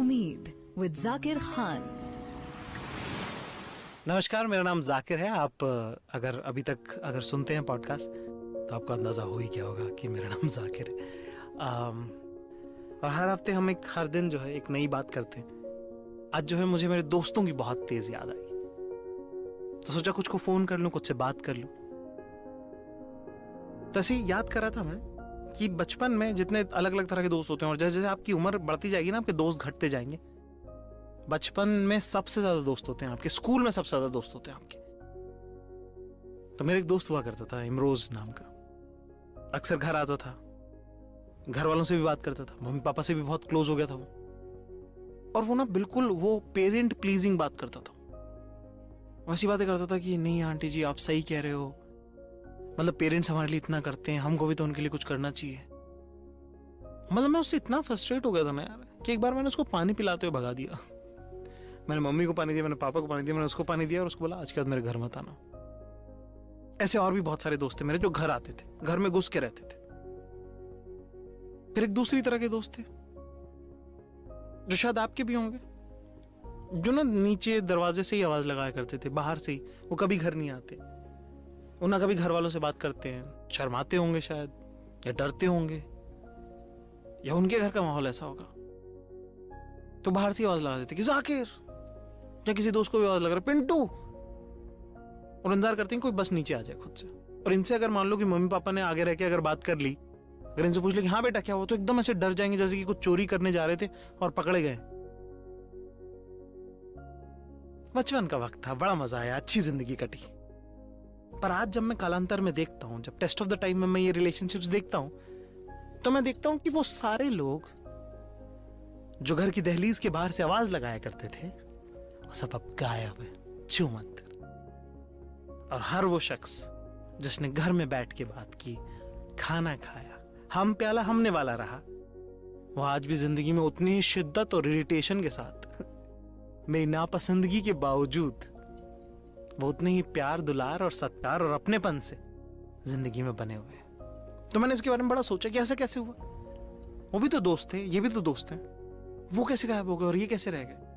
उम्मीद विद जाकिर खान। नमस्कार, मेरा नाम जाकिर है। आप अगर अभी तक सुनते हैं पॉडकास्ट तो आपको अंदाज़ा हो ही गया होगा कि मेरा नाम जाकिर है। और हर हफ्ते हम हर दिन जो है एक नई बात करते हैं। आज जो है मुझे मेरे दोस्तों की बहुत तेज याद आई, तो सोचा कुछ को फ़ोन कर लूँ, कुछ से बात कर लूँ। तो ऐसे ही याद कर रहा था मैं कि बचपन में जितने अलग अलग तरह के दोस्त होते हैं और जैसे जैसे आपकी उम्र बढ़ती जाएगी ना, आपके दोस्त घटते जाएंगे। बचपन में सबसे ज्यादा दोस्त होते हैं आपके, स्कूल में सबसे ज्यादा दोस्त होते हैं आपके। तो मेरे एक दोस्त हुआ करता था इमरोज नाम का। अक्सर घर आता था, घर वालों से भी बात करता था, मम्मी पापा से भी बहुत क्लोज हो गया था वो। और वो ना बिल्कुल वो पेरेंट प्लीजिंग बात करता था। वैसी बातें करता था कि नहीं आंटी जी आप सही कह रहे हो, मतलब पेरेंट्स हमारे लिए इतना करते हैं, हमको भी तो उनके लिए कुछ करना चाहिए। मतलब मैं उससे इतना फ्रस्ट्रेट हो गया था ना यार, कि एक बार मैंने उसको पानी पिलाते हुए भगा दिया। मैंने मम्मी को पानी दिया, मैंने पापा को पानी दिया, मैंने उसको पानी दिया और उसको बोला आज के बाद मेरे घर मत आना। ऐसे और भी बहुत सारे दोस्त थे मेरे जो घर आते थे, घर में घुस के रहते थे। फिर एक दूसरी तरह के दोस्त थे जो शायद आपके भी होंगे, जो ना नीचे दरवाजे से ही आवाज लगाया करते थे, बाहर से ही। वो कभी घर नहीं आते, वो ना कभी घर वालों से बात करते हैं, शर्माते होंगे शायद, या डरते होंगे, या उनके घर का माहौल ऐसा होगा। तो बाहर से आवाज लगा देते कि जाकिर, या किसी दोस्त को भी आवाज लगा रहा पिंटू, और इंतजार करते हैं कोई बस नीचे आ जाए खुद से। और इनसे अगर मान लो कि मम्मी पापा ने आगे रह के अगर बात कर ली, अगर इनसे पूछ लिया कि हाँ बेटा क्या हुआ, तो एकदम ऐसे डर जाएंगे जैसे कि कुछ चोरी करने जा रहे थे और पकड़े गए। बचपन का वक्त था, बड़ा मजा आया, अच्छी जिंदगी कटी। पर आज जब मैं कालांतर में देखता हूं, जब टेस्ट ऑफ द टाइम में मैं ये रिलेशनशिप्स देखता हूं, तो मैं देखता हूं कि वो सारे लोग जो घर की दहलीज के बाहर से आवाज लगाया करते थे, वो सब अब गायब है, छूमंतर। और हर वो शख्स जिसने घर में बैठ के बात की, खाना खाया, हम प्याला हमने वाला रहा, वो आज भी जिंदगी में उतनी ही शिद्दत और इरिटेशन के साथ, मेरी नापसंदगी के बावजूद, वो उतने ही प्यार दुलार और सत्कार और अपनेपन से जिंदगी में बने हुए हैं। तो मैंने इसके बारे में बड़ा सोचा कि ऐसा कैसे हुआ। वो भी तो दोस्त थे, ये भी तो दोस्त हैं, वो कैसे गायब हो गए और ये कैसे रह गए।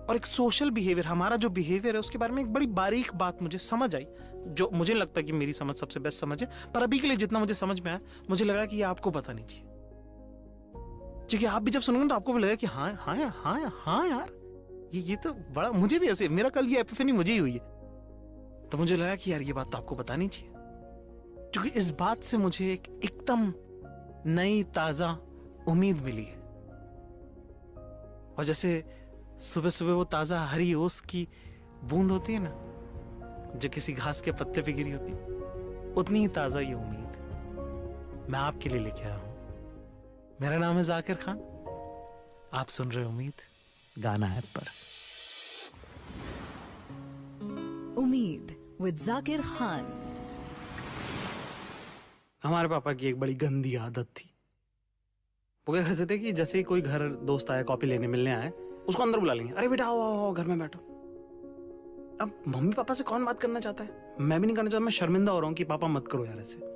और एक सोशल बिहेवियर, हमारा जो बिहेवियर है उसके बारे में एक बड़ी बारीक बात मुझे समझ आई, जो मुझे लगता है कि मेरी समझ सबसे बेस्ट समझ है। पर अभी के लिए जितना मुझे समझ में आया, मुझे लगा कि ये आपको पता नहीं चाहिए, क्योंकि आप भी जब सुनोगे तो आपको भी लगेगा कि हाँ हाँ हाँ हाँ यार, ये तो बड़ा, मुझे भी ऐसे, मेरा कल ये एपिफनी मुझे ही हुई है। तो मुझे लगा कि यार ये बात तो आपको बतानी चाहिए, क्योंकि इस बात से मुझे एक एकदम नई ताजा उम्मीद मिली है। और जैसे सुबह सुबह वो ताजा हरी ओस की बूंद होती है ना, जो किसी घास के पत्ते पे गिरी होती, उतनी ही ताजा ये उम्मीद मैं आपके लिए लेके आया हूं। मेरा नाम है जाकिर खान, आप सुन रहे उम्मीद गाना ऐप पर। उम्मीद विद जाकिर खान। हमारे पापा की एक बड़ी गंदी आदत थी। वो क्या करते थे कि जैसे ही कोई घर दोस्त आया, कॉपी लेने मिलने आए, उसको अंदर बुला लेंगे, अरे बेटा आओ आओ आओ घर में बैठो। अब मम्मी पापा से कौन बात करना चाहता है, मैं भी नहीं करना चाहता, मैं शर्मिंदा हो रहा हूं कि पापा मत करो यार ऐसे।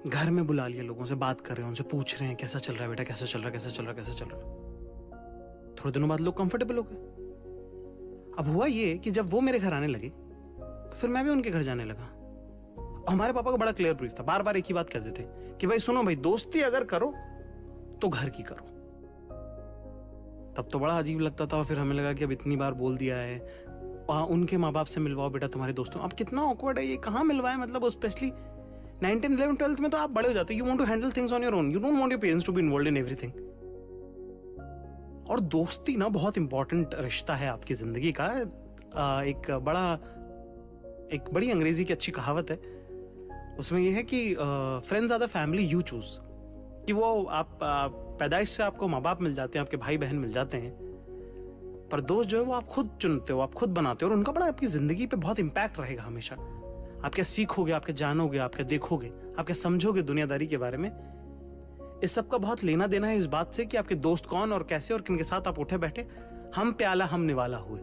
घर में बुला लिया, लोगों से बात कर रहे हैं, उनसे पूछ रहे हैं कैसा चल रहा है बेटा, कैसा चल रहा है, कैसा चल रहा है, कैसा चल रहा है। थोड़े दिनों बाद लोग कंफर्टेबल हो गए। अब हुआ ये कि जब वो मेरे घर आने लगे तो फिर मैं भी उनके घर जाने लगा। हमारे पापा को बड़ा क्लियर ब्रीफ था, बार बार एक ही बात कहते थे कि भाई सुनो भाई, दोस्ती अगर करो तो घर की करो। तब तो बड़ा अजीब लगता था, और फिर हमें लगा कि अब इतनी बार बोल दिया है, उनके माँ बाप से मिलवाओ बेटा तुम्हारे दोस्तों। अब कितना ऑकवर्ड है ये, कहाँ मिलवाए, मतलब स्पेशली 9th, 11th, 12th में तो आप बड़े हो जाते हो, you want to handle things on your own, you don't want your parents to be involved in everything. और दोस्ती ना बहुत इंपॉर्टेंट रिश्ता है आपकी जिंदगी का। एक बड़ी अंग्रेजी की अच्छी कहावत है, उसमें यह है कि friends are the family you choose, कि वो आप पैदाइश से आपको माँ बाप मिल जाते हैं, आपके भाई बहन मिल जाते हैं, पर दोस्त जो है वो आप खुद चुनते हो, आप खुद बनाते हो, और उनका बड़ा आपकी जिंदगी पे बहुत इंपैक्ट रहेगा हमेशा। आप क्या सीखोगे, आप क्या जानोगे, आप क्या देखोगे, आप क्या समझोगे दुनियादारी के बारे में। इस सब का बहुत लेना देना है इस बात से कि आपके दोस्त कौन और कैसे और किनके साथ आप उठे बैठे, हम प्याला हम निवाला हुए।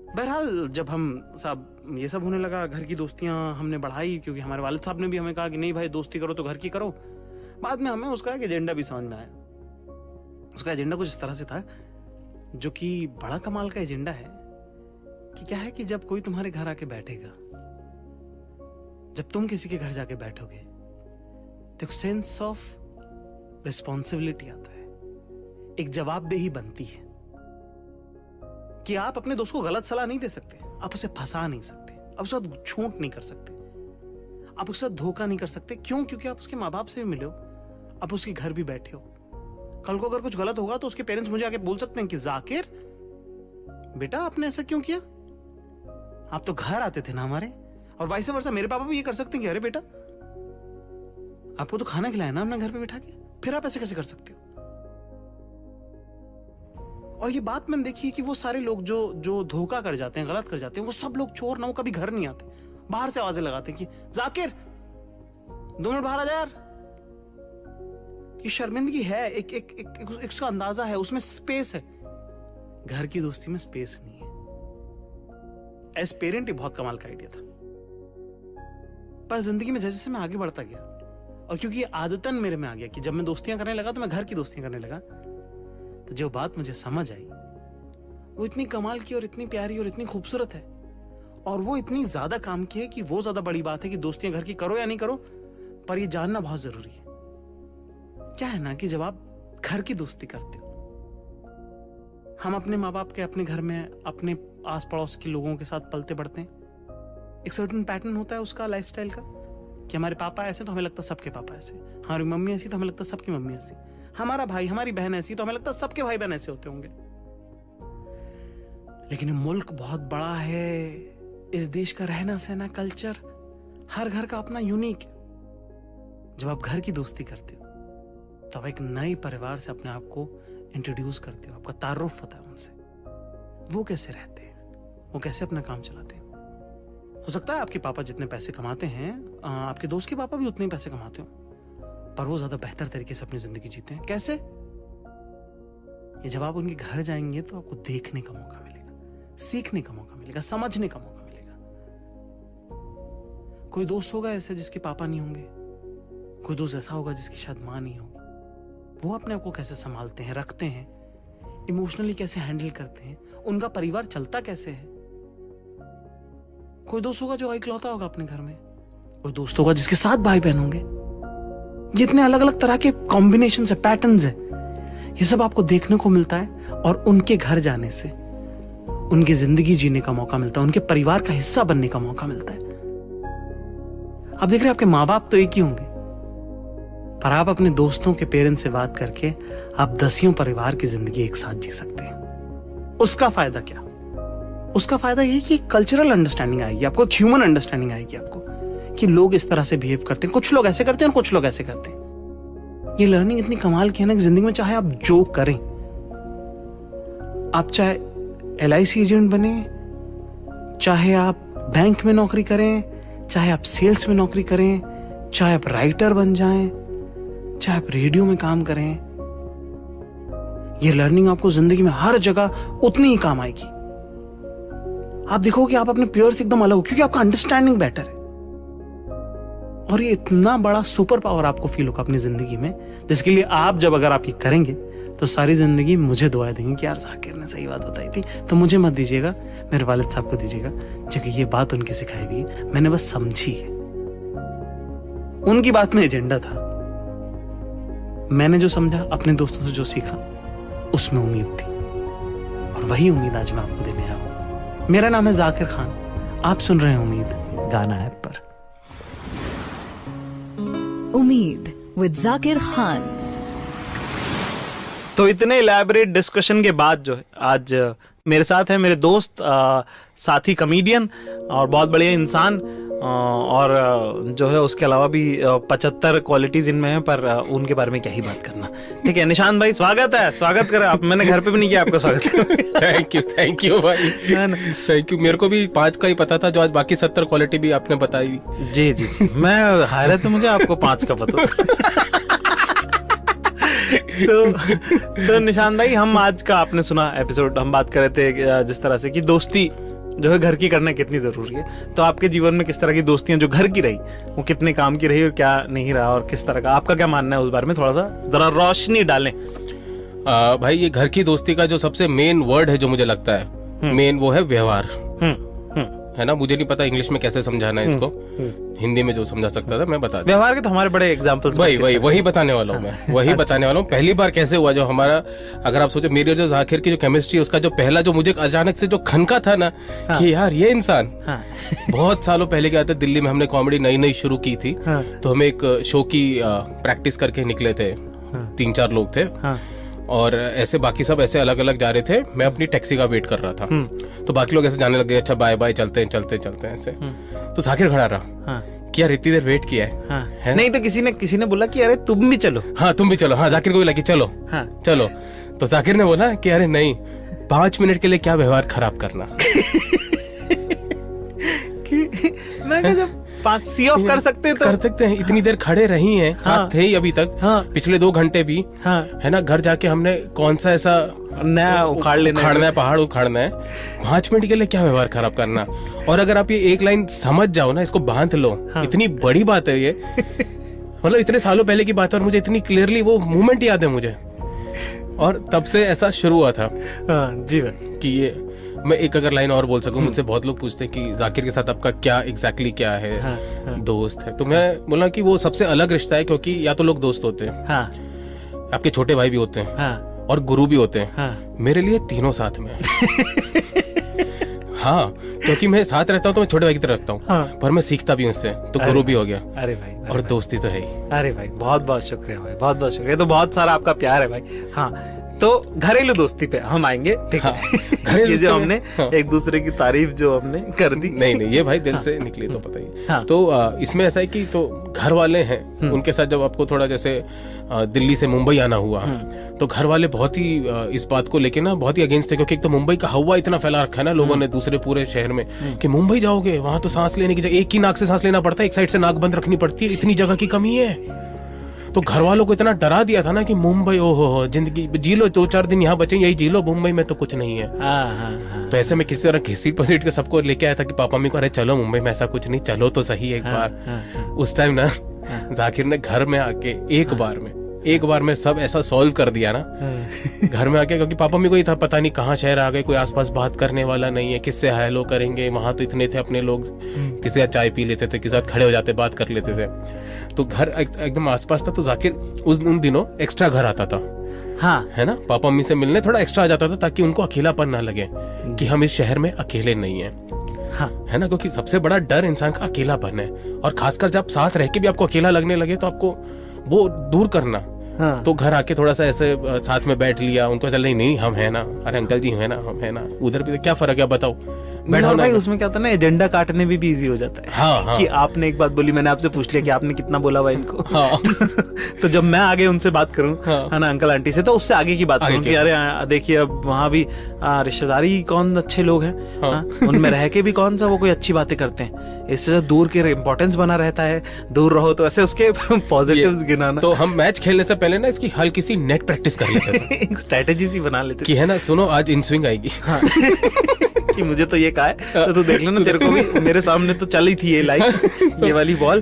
बहरहाल जब हम साहब ये सब होने लगा, घर की दोस्तियां हमने बढ़ाई, क्योंकि हमारे वालिद साहब ने भी हमें कहा कि नहीं भाई दोस्ती करो तो घर की करो। बाद में हमें उसका एक एजेंडा भी समझ में आया। उसका एजेंडा कुछ इस तरह से था, जो कि बड़ा कमाल का एजेंडा है कि क्या है कि जब कोई तुम्हारे घर आके बैठेगा, जब तुम किसी के घर जाके बैठोगे, तो एक सेंस ऑफ रिस्पॉन्सिबिलिटी आता है, एक जवाबदेही बनती है कि आप अपने दोस्त को गलत सलाह नहीं दे सकते, आप उसे फंसा नहीं सकते, आप उसके साथ झूठ नहीं कर सकते, आप उसके साथ धोखा नहीं कर सकते। क्यों? क्योंकि आप उसके माँ बाप से भी मिले हो, आप उसके घर भी बैठे हो। कल को अगर कुछ गलत होगा तो उसके पेरेंट्स मुझे आके बोल सकते हैं कि जाकिर बेटा आपने ऐसा क्यों किया, आप तो घर आते थे ना हमारे। और वाइस वर्सा मेरे पापा भी ये कर सकते हैं कि अरे बेटा आपको तो खाना खिलाया ना हमने घर पे बैठा के, फिर आप ऐसे कैसे कर सकते हो। और ये बात मैंने देखी है कि वो सारे लोग जो धोखा कर जाते हैं, गलत कर जाते हैं, वो सब लोग चोर ना, वो कभी घर नहीं आते, बाहर से आवाजें लगाते हैं कि जाकिर 2 मिनट बाहर आ जा यार। ये शर्मिंदगी है, एक उसका अंदाजा है, उसमें स्पेस है। घर की दोस्ती में स्पेस नहीं है। एज पेरेंट ही बहुत कमाल का आइडिया था, पर जिंदगी में जैसे जैसे मैं आगे बढ़ता गया, और क्योंकि ये आदतन मेरे में आ गया कि जब मैं दोस्तियां करने लगा तो मैं घर की दोस्तियां करने लगा, तो जो बात मुझे समझ आई वो इतनी कमाल की और इतनी प्यारी और इतनी खूबसूरत है, और वो इतनी ज्यादा काम की है कि वो ज्यादा बड़ी बात है कि दोस्तियां घर की करो या नहीं करो, पर ये जानना बहुत जरूरी है। क्या है ना कि जब आप घर की दोस्ती करते हो, हम अपने माँ बाप के अपने घर में अपने आस पड़ोस के लोगों के साथ पलते बढ़ते हैं। एक सर्टेन पैटर्न होता है उसका लाइफस्टाइल का, कि हमारे पापा ऐसे तो हमें लगता है सबके पापा ऐसे, हमारी मम्मी ऐसी तो हमें लगता है सबकी मम्मी ऐसी, हमारा भाई हमारी बहन ऐसी तो हमें लगता है सबके भाई बहन ऐसे होते होंगे। लेकिन ये मुल्क बहुत बड़ा है, इस देश का रहना सहना, कल्चर, हर घर का अपना यूनिक है। जब आप घर की दोस्ती करते हो तो आप एक नए परिवार से अपने आप को इंट्रोड्यूस करते हो, आपका तारुफ होता है उनसे, वो कैसे रहते हैं, वो कैसे अपना काम चलाते हैं। हो सकता है आपके पापा जितने पैसे कमाते हैं, आपके दोस्त के पापा भी उतने ही पैसे कमाते हो, पर वो ज्यादा बेहतर तरीके से अपनी जिंदगी जीते हैं। कैसे? ये जब आप उनके घर जाएंगे तो आपको देखने का मौका मिलेगा, सीखने का मौका मिलेगा, समझने का मौका मिलेगा। कोई दोस्त होगा ऐसे जिसके पापा नहीं होंगे, कोई दोस्त ऐसा होगा जिसकी शायद माँ नहीं होगी, वो अपने आप को कैसे संभालते हैं, रखते हैं, इमोशनली कैसे हैंडल करते हैं, उनका परिवार चलता कैसे है। कोई दोस्त होगा जो इकलौता होगा अपने घर में, कोई दोस्त होगा जिसके 7 भाई बहन होंगे। जितने अलग अलग तरह के कॉम्बिनेशन है, पैटर्न्स है, ये सब आपको देखने को मिलता है, और उनके घर जाने से उनकी जिंदगी जीने का मौका मिलता है, उनके परिवार का हिस्सा बनने का मौका मिलता है। आप देख रहे हैं आपके माँ बाप तो एक ही होंगे, पर आप अपने दोस्तों के पेरेंट्स से बात करके आप 10 परिवार की जिंदगी एक साथ जी सकते हैं। उसका फायदा क्या? उसका फायदा यही कि कल्चरल अंडरस्टैंडिंग आएगी आपको, ह्यूमन अंडरस्टैंडिंग आएगी आपको, कि लोग इस तरह से बिहेव करते हैं, कुछ लोग ऐसे करते हैं और कुछ लोग ऐसे करते हैं। ये लर्निंग इतनी कमाल की है ना कि जिंदगी में चाहे आप जो करें, आप चाहे LIC एजेंट बने, चाहे आप बैंक में नौकरी करें, चाहे आप सेल्स में नौकरी करें, चाहे आप राइटर बन जाएं, चाहे आप रेडियो में काम करें, ये लर्निंग आपको जिंदगी में हर जगह उतनी ही काम आएगी। आप देखोगे आप अपने पीयर से एकदम अलग हो, क्योंकि आपका अंडरस्टैंडिंग बेटर है। और ये इतना बड़ा सुपर पावर आपको फील होगा अपनी जिंदगी में, जिसके लिए आप जब अगर आप ये करेंगे तो सारी जिंदगी मुझे दुआएं देंगे कि यार जाकिर ने सही बात बताई थी। तो मुझे मत दीजिएगा, मेरे वालिद साहब को दीजिएगा, क्योंकि ये बात उनकी सिखाई हुई है, मैंने बस समझी है। उनकी बात में एजेंडा था, मैंने जो समझा, अपने दोस्तों से जो सीखा, उसमें उम्मीद थी, और वही उम्मीद आज मैं आपको देने आया हूं। मेरा नाम है जाकिर खान, आप सुन रहे हैं उम्मीद गाना ऐप पर। उम्मीद विद जाकिर खान। तो इतने इलैबोरेट डिस्कशन के बाद जो है आज मेरे साथ है मेरे दोस्त, साथी कॉमेडियन और बहुत बढ़िया इंसान, और जो है उसके अलावा भी 75 क्वालिटीज इनमें हैं, पर उनके बारे में क्या ही बात करना। ठीक है निशांत भाई, स्वागत है, स्वागत करें आप। मैंने घर पे भी नहीं किया आपका स्वागत। थैंक यू भाई, थैंक यू। मेरे को भी 5 का ही पता था, जो आज बाकी 70 क्वालिटी भी आपने बताई। जी जी जी, मैं हैरत है मुझे, आपको 5 का पता था। तो निशांत भाई, हम आज का आपने सुना एपिसोड, हम बात कर रहे थे जिस तरह से कि दोस्ती जो है घर की करना कितनी जरूरी है। तो आपके जीवन में किस तरह की दोस्तियां जो घर की रही वो कितने काम की रही और क्या नहीं रहा, और किस तरह का आपका क्या मानना है उस बारे में थोड़ा सा जरा रोशनी डालें। भाई ये घर की दोस्ती का जो सबसे मेन वर्ड है जो मुझे लगता है मेन, वो है व्यवहार। है ना, मुझे नहीं पता इंग्लिश में कैसे समझाना है इसको, हिंदी में जो समझा सकता था मैं बता दूं। व्यवहार के तो हमारे बड़े एग्जांपल्स, वही बताने वाला हूँ मैं, वही बताने वाला हूँ। पहली बार कैसे हुआ जो हमारा, अगर आप सोचो मेरी और जो जाकिर की जो केमिस्ट्री, उसका जो पहला जो मुझे अचानक से जो खनका था ना कि यार ये इंसान, बहुत सालों पहले क्या था, दिल्ली में हमने कॉमेडी नई नई शुरू की थी, तो हमें एक शो की प्रैक्टिस करके निकले थे, 3-4 लोग थे, और ऐसे बाकी सब ऐसे अलग अलग जा रहे थे। मैं अपनी टैक्सी का वेट कर रहा था, तो बाकी लोग ऐसे जाने लगे, अच्छा बाय बाय, चलते हैं ऐसे। तो जाकिर खड़ा रहा कि यार इतनी देर वेट किया है। नहीं तो किसी ने बोला कि अरे तुम भी चलो। हाँ तुम भी चलो। हाँ जाकिर को बोला कि चलो चलो, तो जाकिर ने बोला कि अरे नहीं, 5 मिनट के लिए क्या व्यवहार खराब करना। मैं जब 5 सी ऑफ कर सकते हैं तो कर सकते हैं, इतनी देर खड़े रही हैं, साथ थे ही अभी तक, पिछले 2 घंटे भी, है ना, घर जाके हमने कौन सा ऐसा नया उखाड़ना है, पहाड़ उखाड़ना है, 5 मिनट के लिए क्या व्यवहार खराब करना। और अगर आप ये एक लाइन समझ जाओ ना, इसको बांध लो, इतनी बड़ी बात है ये, मतलब इतने सालों पहले की बात है और मुझे इतनी क्लियरली वो मोमेंट याद है मुझे, और तब से ऐसा शुरू हुआ था जी कि ये मैं एक अगर लाइन और बोल सकूं, मुझसे बहुत लोग पूछते हैं कि जाकिर के साथ आपका क्या एग्जैक्टली क्या है, दोस्त है, तो मैं बोला कि वो सबसे अलग रिश्ता है, क्योंकि या तो लोग दोस्त होते हैं, आपके छोटे भाई भी होते हैं, और गुरु भी होते हैं, मेरे लिए तीनों साथ में हाँ, क्योंकि मैं साथ रहता हूँ तो मैं छोटे भाई की तरह रखता हूँ, पर मैं सीखता भी उससे, तो गुरु भी हो गया। अरे भाई, और दोस्ती तो है ही। अरे भाई बहुत बहुत शुक्रिया भाई, बहुत बहुत शुक्रिया, तो बहुत सारा आपका प्यार है भाई। हाँ, तो घरेलू दोस्ती पे हम आएंगे, ठीक है। घरेलू जो हमने एक दूसरे की तारीफ जो हमने कर दी, नहीं ये भाई दिल से निकली तो पता ही। तो इसमें ऐसा है कि तो घर वाले हैं, उनके साथ जब आपको थोड़ा जैसे दिल्ली से मुंबई आना हुआ, तो घर वाले बहुत ही इस बात को लेके ना बहुत ही अगेंस्ट थे, क्योंकि एक तो मुंबई का हवा इतना फैला रखा है ना लोगों ने दूसरे पूरे शहर में, कि मुंबई जाओगे वहां तो सांस लेने की जगह एक ही नाक से सांस लेना पड़ता है, एक साइड से नाक बंद रखनी पड़ती है, इतनी जगह की कमी है। तो घर वालों को इतना डरा दिया था ना कि मुंबई, ओहो जिंदगी जी लो, 2-4 दिन यहाँ बचे, यही जी लो, मुंबई में तो कुछ नहीं है। तो ऐसे में किसी तरह घिसी पसीट के सबको लेके आया था कि पापा मम्मी को, अरे चलो मुंबई में ऐसा कुछ नहीं, चलो तो सही एक बार। उस टाइम ना जाकिर ने घर में आके एक बार में सब ऐसा सॉल्व कर दिया ना घर में आके, क्योंकि पापा मम्मी को ही था पता नहीं कहाँ शहर आ गए, कोई आसपास बात करने वाला नहीं है, किससे हेलो करेंगे, वहां तो इतने थे अपने लोग, किसी साथ चाय पी लेते थे, किसी साथ खड़े हो जाते बात कर लेते थे, तो घर एकदम आसपास था। तो जाकिर उन दिनों एक्स्ट्रा घर आता था, है ना, पापा मम्मी से मिलने थोड़ा एक्स्ट्रा आ जाता था, ताकि उनको अकेलापन ना लगे कि हम इस शहर में अकेले नहीं है, है ना, क्योंकि सबसे बड़ा डर इंसान का अकेलापन है, और खासकर जब साथ रह के भी आपको अकेला लगने लगे तो आपको वो दूर करना। तो घर आके थोड़ा सा ऐसे साथ में बैठ लिया, उनको ऐसा नहीं हम है ना, अरे अंकल जी है ना, हम है ना, उधर भी क्या फर्क है बताओ, बैठो ना। उसमें क्या होता है ना, एजेंडा काटने में भी इजी हो जाता है। कि आपने एक बात बोली, मैंने आपसे पूछ लिया कि आपने कितना बोला हुआ इनको। तो जब मैं आगे उनसे बात करूं, है ना, अंकल आंटी से, तो उससे आगे की बात करूं कि अरे देखिए अब वहाँ भी रिश्तेदारी कौन अच्छे लोग हैं, उनमें रह के भी कौन सा वो कोई अच्छी बातें करते हैं, इससे दूर के इम्पोर्टेंस बना रहता है, दूर रहो, तो ऐसे उसके पॉजिटिव्स गिनाना। तो हम मैच खेलने से पहले ना इसकी हल्की सी नेट प्रैक्टिस कर लेते थे, एक स्ट्रेटेजी सी बना लेते कि है ना, सुनो आज इन स्विंग आएगी कि मुझे तो ये कहा है, तो तू देख लेना, तेरे को भी मेरे सामने तो चली थी ये लाइक ये वाली बॉल,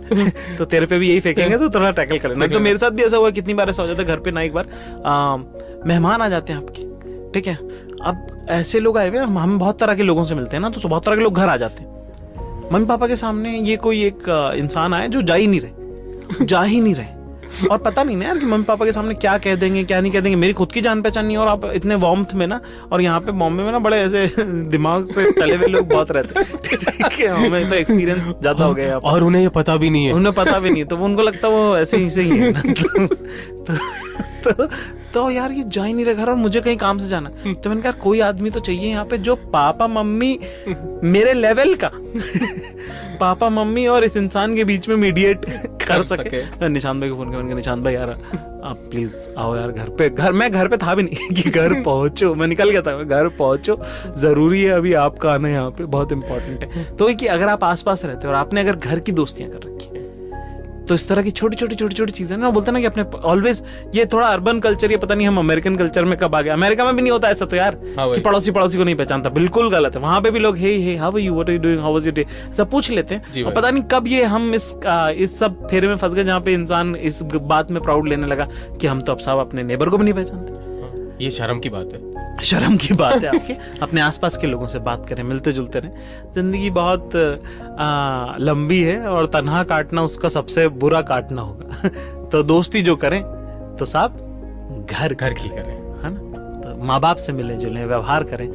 तो तेरे पे भी यही फेंकेंगे, तो थोड़ा टैकल कर लेना। तो मेरे साथ भी ऐसा हुआ, कितनी बार ऐसा हो जाता है घर पे ना, एक बार मेहमान आ जाते हैं आपके, ठीक है, अब ऐसे लोग आए हुए, हम बहुत तरह के लोगों से मिलते हैं ना, तो बहुत तरह के लोग घर आ जाते हैं, मम्मी पापा के सामने ये कोई एक इंसान आए जो जा ही नहीं रहे, और पता नहीं ना यार कि मम्मी पापा के सामने क्या कह देंगे क्या नहीं कह देंगे, मेरी खुद की जान पहचान नहीं, और आप इतने वार्मथ में ना, और यहाँ पे बॉम्बे में ना बड़े ऐसे दिमाग से चले हुए लोग बहुत रहते हैं, हमें तो एक्सपीरियंस ज्यादा हो गया, और उन्हें ये पता भी नहीं है, उन्हें पता भी नहीं, तो उनको लगता वो ऐसे ही है तो यार ये जा ही नहीं रहा घर, और मुझे कहीं काम से जाना, तो मैंने कहा कोई आदमी तो चाहिए यहाँ पे जो पापा मम्मी मेरे लेवल का पापा मम्मी और इस इंसान के बीच में मीडिएट कर सके। निशांत भाई को फोन किया, निशांत भाई यार आप प्लीज आओ यार घर पे, मैं घर पे था भी नहीं कि घर पहुंचो, मैं निकल गया था, घर पहुंचो, जरूरी है अभी आपका आना यहाँ पे, बहुत इंपॉर्टेंट है। तो कि अगर आप आसपास रहते हो और आपने अगर घर की दोस्तियां कर रखी है, तो इस तरह की छोटी छोटी चीजें ना, बोलते ना कि अपने ऑलवेज, ये थोड़ा अर्बन कल्चर, ये पता नहीं हम अमेरिकन कल्चर में कब आ गए। अमेरिका में भी नहीं होता ऐसा तो यार, कि पड़ोसी को नहीं पहचानता, बिल्कुल गलत है। वहां पे भी लोग hey how are you, what are you doing, how was your day, ऐसा पूछ लेते हैं। और पता नहीं कब ये हम इस सब फेरे में फंस गए जहाँ पे इंसान इस बात में प्राउड लेने लगा कि हम तो अब साहब अपने नेबर को भी नहीं पहचानते। ये शर्म की बात है, शर्म की बात है आपके। अपने आसपास के लोगों से बात करें, मिलते जुलते रहें। जिंदगी बहुत लंबी है और तन्हा काटना उसका सबसे बुरा काटना होगा। तो दोस्ती जो करें तो साहब घर की करें, है ना। तो माँ बाप से मिले जुले, व्यवहार करें,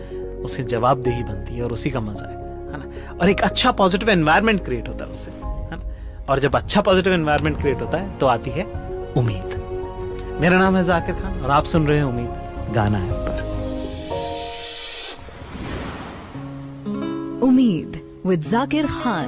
उसकी जवाबदेही बनती है और उसी का मजा है ना। और एक अच्छा पॉजिटिव एनवायरनमेंट क्रिएट होता है उससे, है ना। और जब अच्छा पॉजिटिव एनवायरनमेंट क्रिएट होता है तो आती है उम्मीद। मेरा नाम है जाकिर खान और आप सुन रहे हैं उम्मीद गाना है पर। उम्मीद विद जाकिर खान।